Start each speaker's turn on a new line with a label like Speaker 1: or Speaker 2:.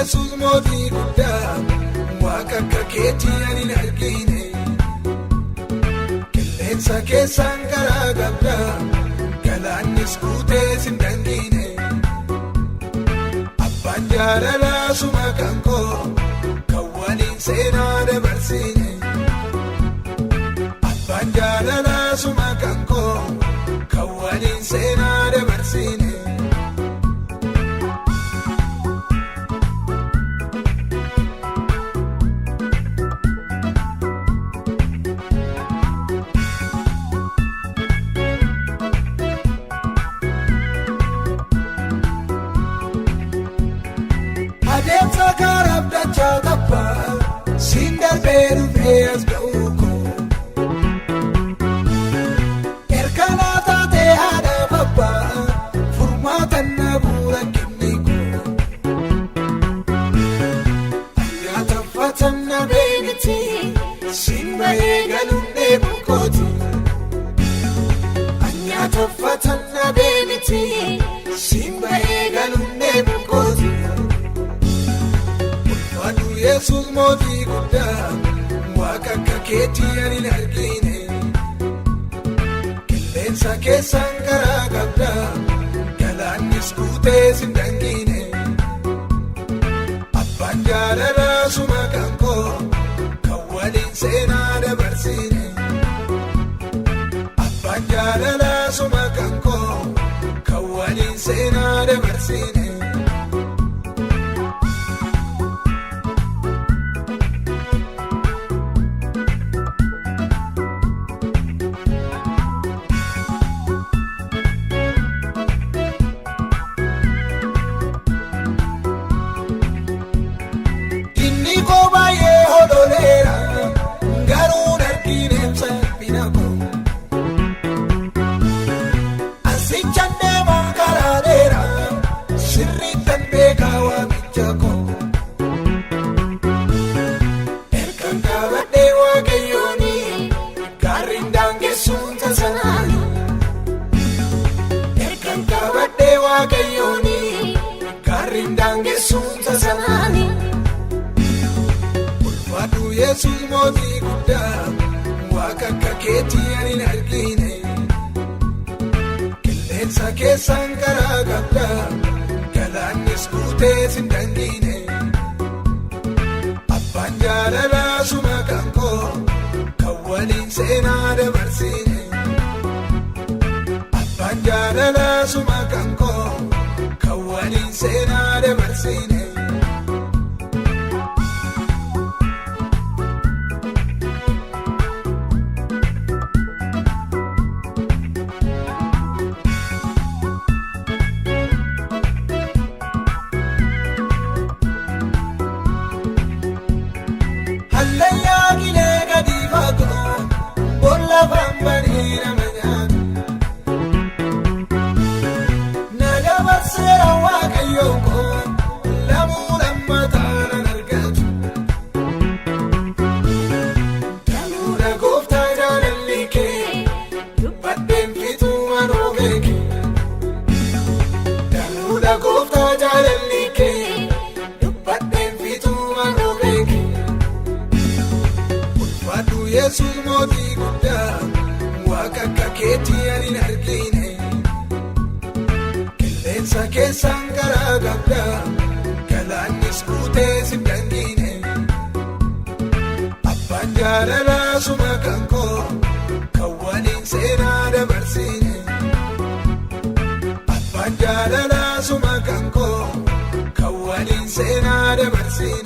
Speaker 1: Yesuus mootii guddaa waaqa akka keetii ani hin argine. Qilleensa keessaan garaa gabdaa galaannis guutee sin dangine. Abbaan jaalalaa suma kan koo kan waliin seenaa dabarsine. Abbaan jaalalaa suma kan koo kan waliin seenaa dabarsine. Adeemsa karaa abdachaa tabbaa siin darbee dhufee as ga'uuko. Erkanaa taatee haadha babbaa furmaatan na bu'uura kenniiko. Ayyaata uffatan na beekti siin bahee galuun dheebuu kooti. Ayyaata uffatan na beekti siin bahee galuun dheebuu kooti. Yesuus mootii guddaa waaqa akka keetii ani hin argine. Qilleensa keessaan garaa gabdaa galaannis guutee sin dangine. Abbaan jaalalaa suma kan koo kan waliin seenaa dabarsine. Abbaan jaalalaa suma kan koo kan waliin seenaa dabarsine. Yesuus mootii guddaa waaqa akka keetii ani hin argine. Qilleensa keessaan garaa gabdaa galaannis guutee sin dangine. Abbaan jaalalaa suma kan koo kan waliin seenaa dabarsine. Abbaan jaalalaa suma kan koo kan waliin seenaa dabarsine. Yesuus mootii guddaa waaqa akka keetii ani hin argine. Qilleensa keessaan garaa gabdaa galaannis guutee sin dangine. Abbaan jaalalaa suma kan koo kan waliin seenaa dabarsine. Abbaan jaalalaa suma kan koo kan waliin seenaa dabarsine.